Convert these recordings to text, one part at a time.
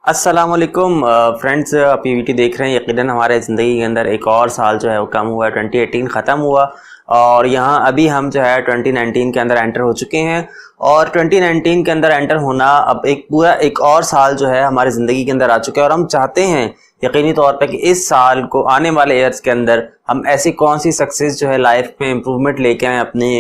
अस्सलाम वालेकुम फ्रेंड्स, आप ये वीडियो देख रहे हैं। यकीनन हमारे ज़िंदगी के अंदर एक और साल जो है वो कम हुआ है। 2018 ख़त्म हुआ और यहाँ अभी हम जो है 2019 के अंदर एंटर हो चुके हैं। और 2019 के अंदर एंटर होना अब एक और साल जो है हमारी ज़िंदगी के अंदर आ चुका है। और हम चाहते हैं यकीनी तौर पे कि इस साल को आने वाले ईयर्स के अंदर हम ऐसी कौन सी सक्सेस जो है लाइफ में इम्प्रूवमेंट लेके आएँ अपनी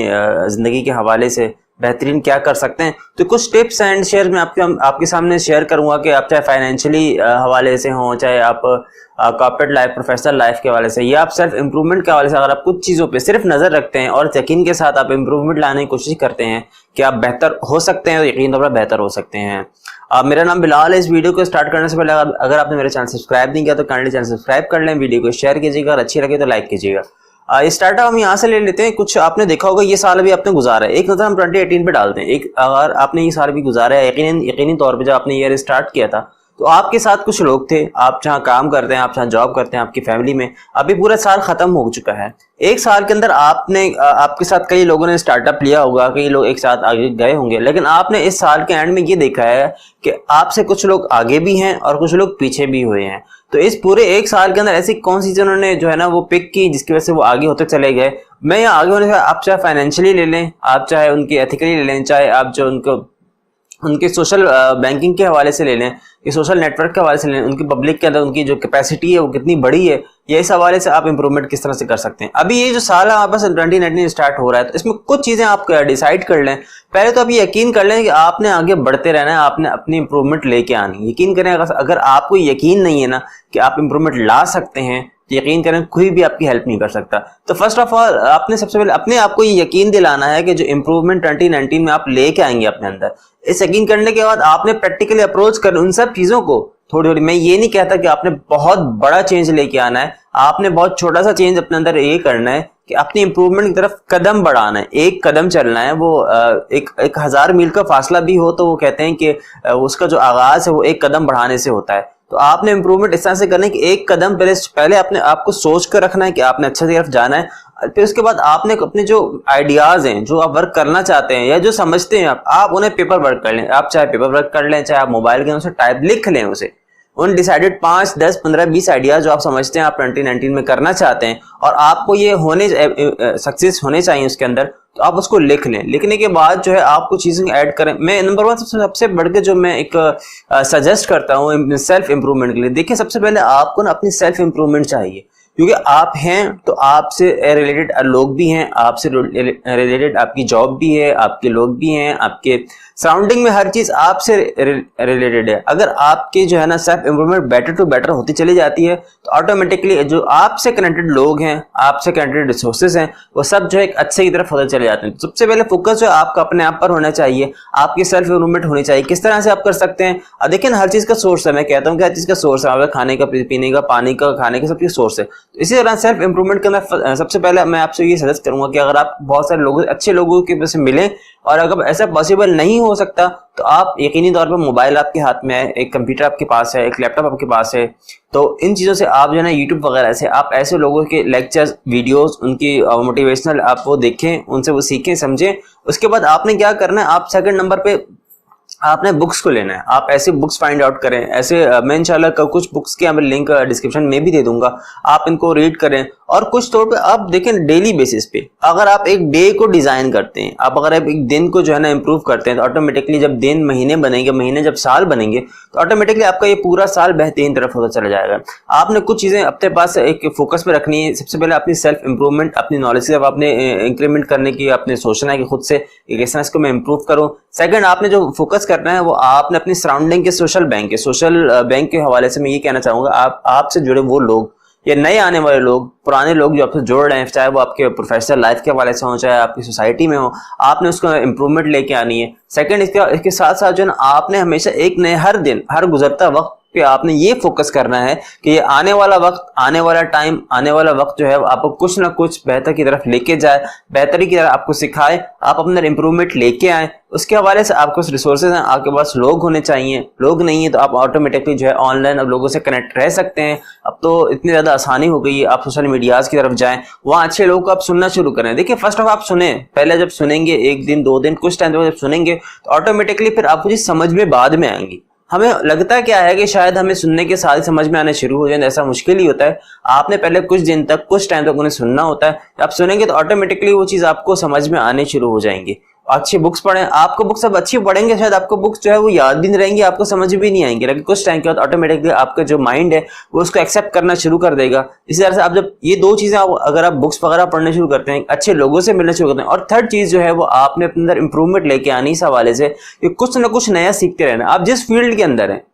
ज़िंदगी के हवाले से, बेहतरीन क्या कर सकते हैं। तो कुछ टिप्स एंड शेयर मैं आपके सामने शेयर करूंगा कि आप चाहे फाइनेंशियली हवाले से हों, चाहे आप कॉर्पोरेट लाइफ, प्रोफेशनल लाइफ के हवाले से, या आप सेल्फ इम्प्रूवमेंट के हवाले से, अगर आप कुछ चीज़ों पे सिर्फ नज़र रखते हैं और यकीन के साथ आप इम्प्रूवमेंट लाने की कोशिश करते हैं कि आप बेहतर हो सकते हैं, तो यकीन तौर पर बेहतर हो सकते हैं। मेरा नाम बिलाल है। इस वीडियो को स्टार्ट करने से पहले अगर आपने मेरे चैनल सब्सक्राइब नहीं किया तो काइंडली चैनल सब्सक्राइब कर लें, वीडियो को शेयर कीजिएगा और अच्छी लगे तो लाइक कीजिएगा। स्टार्टअप हम यहाँ से ले लेते हैं। कुछ आपने देखा होगा ये साल अभी आपने गुजारा है, एक नजर हम 2018 पे डालते हैं। अगर आपने ये साल भी गुजारा है, यकीनी तौर पे जब आपने ईयर स्टार्ट किया था तो आपके साथ कुछ लोग थे, आप जहाँ काम करते हैं, आप जहाँ जॉब करते हैं, आपकी फैमिली में अभी पूरा साल खत्म हो चुका है। एक साल के अंदर आपके साथ कई लोगों ने स्टार्टअप लिया होगा, कई लोग एक साथ आगे गए होंगे, लेकिन आपने इस साल के एंड में ये देखा है कि आपसे कुछ लोग आगे भी हैं और कुछ लोग पीछे भी हुए हैं। तो इस पूरे एक साल के अंदर ऐसी कौन सी चीज़ उन्होंने जो है ना वो पिक की जिसकी वजह से वो आगे होते चले गए। मैं यहाँ आगे होने से आप चाहे फाइनेंशियली ले लें, आप चाहे उनकी एथिकली ले लें, चाहे आप जो उनके सोशल बैंकिंग के हवाले से ले लें, ये सोशल नेटवर्क के हवाले से ले लें, उनकी पब्लिक के अंदर उनकी जो कैपेसिटी है वो कितनी बड़ी है, ये इस हवाले से आप इंप्रूवमेंट किस तरह से कर सकते हैं। अभी ये जो साल है वापस 2019 स्टार्ट हो रहा है, तो इसमें कुछ चीज़ें आप डिसाइड कर लें। पहले तो आप ये यकीन कर लें कि आपने आगे बढ़ते रहना है, आपने अपनी इंप्रूवमेंट लेके आनी। यकीन करें, अगर आपको यकीन नहीं है ना कि आप इंप्रूवमेंट ला सकते हैं, तो यकीन करें कोई भी आपकी हेल्प नहीं कर सकता। तो फर्स्ट ऑफ ऑल आपने सबसे पहले अपने आप को ये यकीन दिलाना है कि जो इंप्रूवमेंट 2019 में आप लेके आएंगे अपने अंदर, इस यकीन करने के बाद आपने प्रैक्टिकली अप्रोच कर उन सब चीज़ों को थोड़ी थोड़ी। मैं ये नहीं कहता कि आपने बहुत बड़ा चेंज लेके आना है, आपने बहुत छोटा सा चेंज अपने अंदर ये करना है कि अपनी इंप्रूवमेंट की तरफ कदम बढ़ाना है, एक कदम चलना है। वो एक 1000 मील का फासला भी हो तो वो कहते हैं कि उसका जो आगाज है वो एक कदम बढ़ाने से होता है। तो आपने इंप्रूवमेंट इस तरह से करना है कि एक कदम पहले अपने आपको सोच कर रखना है कि आपने अच्छे तरफ जाना है। फिर उसके बाद आपने अपने जो आइडियाज हैं, जो आप वर्क करना चाहते हैं या जो समझते हैं आप उन्हें पेपर वर्क कर लें। आप चाहे पेपर वर्क कर लें, चाहे आप मोबाइल के उनसे टाइप लिख लें उसे, उन डिसाइडेड 5, 10, 15, 20 आइडियाज जो आप समझते हैं आप 2019 में करना चाहते हैं और आपको ये सक्सेस होने चाहिए उसके अंदर, तो आप उसको लिख लें। लिखने के बाद जो है आप कुछ चीज़ें ऐड करें। मैं नंबर 1 सबसे बढ़ के जो मैं एक सजेस्ट करता हूँ सेल्फ इंप्रूवमेंट के लिए, देखिए सबसे पहले आपको ना अपनी सेल्फ इंप्रूवमेंट चाहिए, क्योंकि आप हैं तो आपसे रिलेटेड लोग भी हैं, आपसे रिलेटेड आपकी जॉब भी है, आपके लोग भी हैं, आपके सराउंडिंग में हर चीज़ आपसे रिलेटेड है। अगर आपके जो है ना self improvement better to better होती चली जाती है तो ऑटोमेटिकली जो आपसे कनेक्टेड लोग हैं, आपसे कनेक्टेड रिसोर्सेज हैं, वो सब जो है एक अच्छे की तरफ होते चले जाते हैं। तो सबसे पहले फोकस जो है आपका अपने आप पर होना चाहिए, आपकी सेल्फ इंप्रूवमेंट होनी चाहिए। किस तरह से आप कर सकते हैं? देखिए ना, हर चीज़ का सोर्स है, मैं कहता हूँ कि हर चीज़ का सोर्स है, खाने का, पीने का, पानी का, खाने का, सब चीज़ सोर्स है। तो इसी तरह सेल्फ इंप्रूवमेंट के अंदर सबसे पहले मैं आपसे ये सजेस्ट करूंगा कि अगर आप बहुत सारे लोगों अच्छे लोगों के वजह से मिलें, और अगर ऐसा पॉसिबल नहीं हो सकता तो आप यकीनी तौर पर मोबाइल आपके हाथ में है, एक कंप्यूटर आपके पास है, एक लैपटॉप आपके पास है, तो इन चीज़ों से आप जो है ना यूट्यूब वगैरह से आप ऐसे लोगों के लेक्चर्स, वीडियोस, उनकी मोटिवेशनल आप वो देखें, उनसे वो सीखें, समझें। उसके बाद आपने क्या करना है, आप सेकंड नंबर पे आपने बुक्स को लेना है। आप ऐसे बुक्स फाइंड आउट करें, ऐसे मैं इंशाल्लाह कुछ बुक्स के लिंक डिस्क्रिप्शन में भी दे दूंगा, आप इनको रीड करें। और कुछ तौर पे आप देखें डेली बेसिस पे, अगर आप एक डे को डिजाइन करते हैं, आप अगर आप एक दिन को जो है ना इंप्रूव करते हैं, तो ऑटोमेटिकली जब दिन महीने बनेंगे, महीने जब साल बनेंगे, तो ऑटोमेटिकली आपका ये पूरा साल बेहतरीन तरफ होता चला जाएगा। आपने कुछ चीजें अपने पास एक फोकस में रखनी है। सबसे पहले अपनी सेल्फ इंप्रूवमेंट, अपनी नॉलेज जब आपने इंक्रीमेंट करने की, आपने सोचना है कि खुद से किस तरह इसको मैं इंप्रूव करूँ। सेकंड, आपने जो फोकस करना है वो आपने अपनी सराउंडिंग के सोशल बैंक के हवाले से मैं ये कहना चाहूंगा, आपसे जुड़े वो लोग या नए आने वाले लोग, पुराने लोग जो आपसे जोड़ रहे हैं, चाहे वो आपके प्रोफेशनल लाइफ के हवाले से हो, चाहे आपकी सोसाइटी में हो, आपने उसको इंप्रूवमेंट लेके आनी है। सेकंड, इसके साथ साथ जो है ना आपने हमेशा एक नए हर दिन, हर गुजरता वक्त पे आपने ये फोकस करना है कि ये आने वाला वक्त, आने वाला टाइम, आने वाला वक्त जो है आपको कुछ ना कुछ बेहतर की तरफ लेके जाए, बेहतरी की तरफ आपको सिखाए, आप अपने इंप्रूवमेंट लेके आए। उसके हवाले से आपके पास रिसोर्सेज हैं, आपके पास लोग होने चाहिए। लोग नहीं है तो आप ऑटोमेटिकली जो है ऑनलाइन अब लोगों से कनेक्ट रह सकते हैं। अब तो इतनी ज़्यादा आसानी हो गई है, आप सोशल मीडियाज़ की तरफ जाएं, वहाँ अच्छे लोगों को आप सुनना शुरू करें। देखिए फर्स्ट ऑफ आप सुने, पहले जब सुनेंगे 1 दिन 2 दिन कुछ टाइम जब सुनेंगे तो ऑटोमेटिकली फिर आपको चीज़ समझ में बाद में आएंगी। हमें लगता क्या है कि शायद हमें सुनने के साथ ही समझ में आने शुरू हो जाए, ऐसा मुश्किल ही होता है। आपने पहले कुछ दिन तक, कुछ टाइम तक उन्हें सुनना होता है। आप सुनेंगे तो ऑटोमेटिकली वो चीज़ आपको समझ में आने शुरू हो जाएंगी। अच्छी बुक्स पढ़ें, आपको बुक्स अब अच्छी पढ़ेंगे, शायद आपको बुक्स जो है वो याद भी नहीं रहेंगी, आपको समझ भी नहीं आएंगे, लेकिन कुछ टाइम के बाद ऑटोमेटिकली आपका जो माइंड है वो उसको एक्सेप्ट करना शुरू कर देगा। इसी तरह से आप जब ये दो चीज़ें अगर आप बुक्स वगैरह पढ़ने शुरू करते हैं, अच्छे लोगों से मिलना शुरू करते हैं, और थर्ड चीज़ जो है वो आपने अपने अंदर इंप्रूवमेंट लेके आनी इस हवाले से कि कुछ ना कुछ नया सीखते रहना। आप जिस फील्ड के अंदर हैं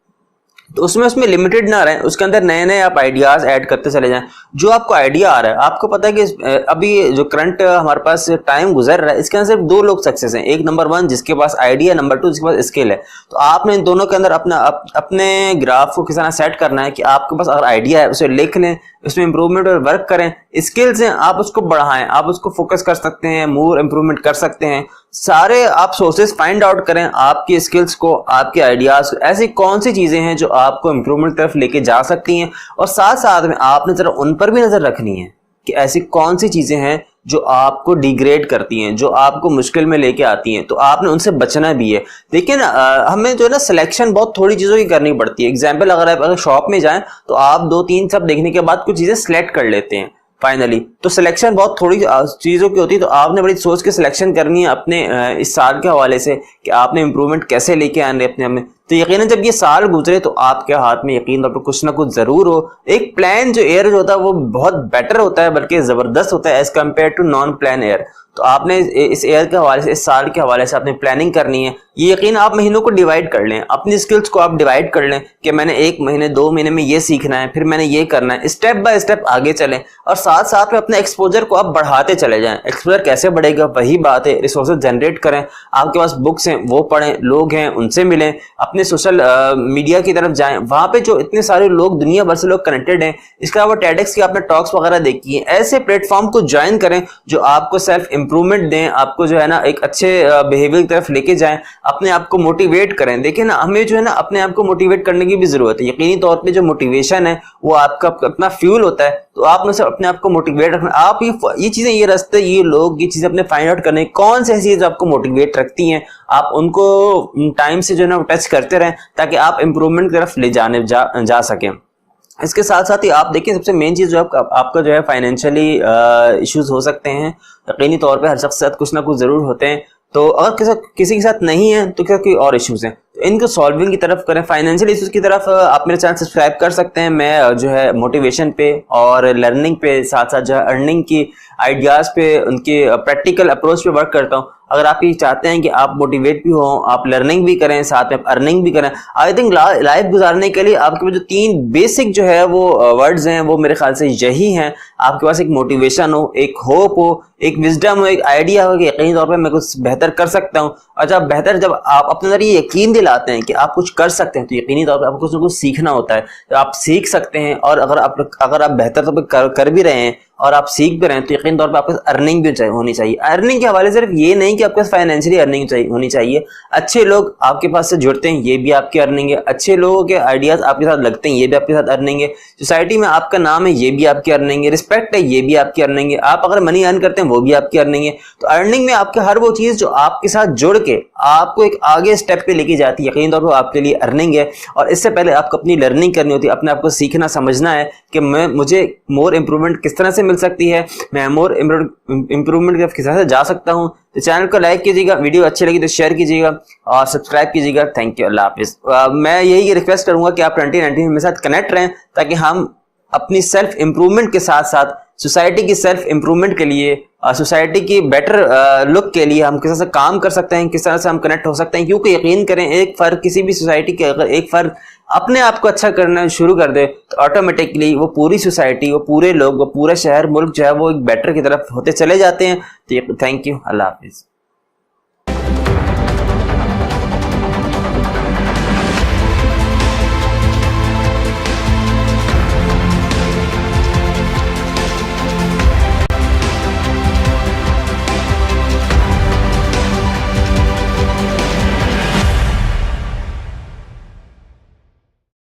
तो उसमें लिमिटेड ना रहें, उसके अंदर नए नए आप आइडियाज ऐड करते चले जाएं। जो आपको आइडिया आ रहा है, आपको पता है कि अभी जो करंट हमारे पास टाइम गुजर रहा है, इसके अंदर सिर्फ दो लोग सक्सेस हैं। एक नंबर 1 जिसके पास आइडिया, नंबर 2 जिसके पास स्किल है। तो आपने इन दोनों के अंदर अपने ग्राफ को किस तरह सेट करना है कि आपके पास अगर आइडिया है उसे लिख लें, उसमें इंप्रूवमेंट और वर्क करें। स्किल्स हैं, आप उसको बढ़ाएं, आप उसको फोकस कर सकते हैं, मोर इंप्रूवमेंट कर सकते हैं। सारे आप सोर्सेस फाइंड आउट करें आपकी स्किल्स को, आपके आइडियाज को, ऐसी कौन सी चीजें हैं जो आपको इंप्रूवमेंट तरफ लेके जा सकती हैं, और साथ साथ में आपने जरा उन पर भी नजर रखनी है कि ऐसी कौन सी चीजें हैं जो आपको डिग्रेड करती हैं, जो आपको मुश्किल में लेके आती हैं, तो आपने उनसे बचना भी है। देखिए ना, हमें जो है ना सिलेक्शन बहुत थोड़ी चीज़ों की करनी पड़ती है। एग्जाम्पल, अगर शॉप में जाएं तो आप 2-3 सब देखने के बाद कुछ चीज़ें सिलेक्ट कर लेते हैं फाइनली, तो सिलेक्शन बहुत थोड़ी चीज़ों की होती है। तो आपने बड़ी सोच के सिलेक्शन करनी है अपने इस साल के हवाले से कि आपने इंप्रूवमेंट कैसे लेके आने अपने हमें। तो यकीनन जब ये साल गुजरे तो आपके हाथ में यकीन तौर पर कुछ ना कुछ जरूर हो। एक प्लान जो एयर जो होता है वो बहुत बेटर होता है, बल्कि जबरदस्त होता है as compare to non plan air. तो आपने इस एयर के हवाले से, इस साल के हवाले से आपने प्लानिंग करनी है। ये यकीन आप महीनों को डिवाइड कर लें, अपनी स्किल्स को आप डिवाइड कर लें कि मैंने 1 महीने 2 महीने में ये सीखना है, फिर मैंने ये करना है। स्टेप बाय स्टेप आगे चलें और साथ साथ में अपने एक्सपोजर को आप बढ़ाते चले जाएं। एक्सपोजर कैसे बढ़ेगा? वही बात है, रिसोर्सेज जनरेट करें। आपके पास बुक्स हैं वो पढ़ें, लोग हैं उनसे मिलें, अपने सोशल मीडिया की तरफ जाएं, वहां पे जो इतने सारे लोग, दुनिया भर से लोग कनेक्टेड हैं। इसके अलावा टेडेक्स की आपने टॉक्स वगैरह देखी है, ऐसे प्लेटफॉर्म को ज्वाइन करें जो आपको सेल्फ इंप्रूवमेंट दें, आपको जो है ना एक अच्छे बिहेवियर की तरफ लेके जाएं, अपने आप को मोटिवेट करें। देखिए ना, हमें जो है ना अपने आप को मोटिवेट करने की भी जरूरत है। यकीनी तौर पे जो मोटिवेशन है वो आपका अपना फ्यूल होता है, तो आप में से अपने आप को मोटिवेट रखना। आप ये चीजें, ये रास्ते, ये लोग, ये चीजें अपने फाइंड आउट करने, कौन सी ऐसी चीजें आपको मोटिवेट रखती हैं, आप उनको टाइम से जो है ना टच करते रहें ताकि आप इंप्रूवमेंट की तरफ ले जा सकें। इसके साथ साथ ही आप देखिए, सबसे मेन चीज़ जो आपका जो है फाइनेंशियली इश्यूज हो सकते हैं। यकीनी तौर पे हर शख्स के साथ कुछ ना कुछ ज़रूर होते हैं। तो अगर किसी के साथ नहीं है तो क्या कोई और इश्यूज हैं, तो इनको सॉल्विंग की तरफ करें। फाइनेंशियल इश्यूज की तरफ आप मेरे चैनल सब्सक्राइब कर सकते हैं। मैं जो है मोटिवेशन पे और लर्निंग पे, साथ साथ जो है अर्निंग की आइडियाज़ पे, उनके प्रैक्टिकल अप्रोच पे वर्क करता हूँ। अगर आप ये चाहते हैं कि आप मोटिवेट भी हो, आप लर्निंग भी करें, साथ में आप अर्निंग भी करें, आई थिंक लाइफ गुजारने के लिए आपके पास जो 3 बेसिक जो है वो वर्ड्स हैं वो मेरे ख्याल से यही हैं। आपके पास एक मोटिवेशन हो, एक होप हो, एक विजडम हो, एक आइडिया हो कि यकीनी तौर पर मैं कुछ बेहतर कर सकता हूँ। और जब आप अपने अंदर ये यकीन दिलाते हैं कि आप कुछ कर सकते हैं, तो यकीनी तौर पर आपको कुछ ना कुछ सीखना होता है। तो आप सीख सकते हैं, और अगर आप बेहतर तौर पर कर भी रहे हैं और आप सीख भी रहे हैं, तो यकीन तौर पर आपके पास अर्निंग भी होनी चाहिए। अर्निंग के हवाले से सिर्फ ये नहीं कि आपके पास फाइनेंशियली अर्निंग होनी चाहिए। अच्छे लोग आपके पास से जुड़ते हैं, ये भी आपकी अर्निंग है। अच्छे लोगों के आइडियाज आपके साथ लगते हैं, ये भी आपके साथ अर्निंग है। सोसाइटी में आपका नाम है, ये भी आपकी अर्निंग है। रिस्पेक्ट है, ये भी आपकी अर्निंग है। आप अगर मनी अर्न करते हैं, वो भी आपकी अर्निंग है। तो अर्निंग में आपके हर वो चीज जो आपके साथ जुड़ के आपको एक आगे स्टेप पे लेके जाती है, यकीन तौर पर आपके लिए अर्निंग है। और इससे पहले आपको अपनी लर्निंग करनी होती है, अपने आप को सीखना समझना है कि मुझे मोर इंप्रूवमेंट किस तरह से मिल सकती है, मैं मोर इंप्रूवमेंट की तरफ किस तरह से जा सकता हूं। तो चैनल को लाइक कीजिएगा, वीडियो अच्छी लगी तो शेयर कीजिएगा और सब्सक्राइब कीजिएगा। थैंक यू, अल्लाह हाफिज। मैं यही रिक्वेस्ट करूंगा कि आप 2019 मेरे साथ कनेक्ट रहें ताकि हम अपनी सेल्फ इंप्रूवमेंट के साथ साथ सोसाइटी की सेल्फ इंप्रूवमेंट के लिए, सोसाइटी की बेटर लुक के लिए हम किस तरह से काम कर सकते हैं, किस तरह से हम कनेक्ट हो सकते हैं। क्योंकि यकीन करें, एक फर्द किसी भी सोसाइटी के, अगर एक फर्द अपने आप को अच्छा करना शुरू कर दे तो ऑटोमेटिकली वो पूरी सोसाइटी, वो पूरे लोग, वो पूरा शहर, मुल्क जो है वो एक बेटर की तरफ होते चले जाते हैं। तो थैंक यू, अल्लाह हाफिज।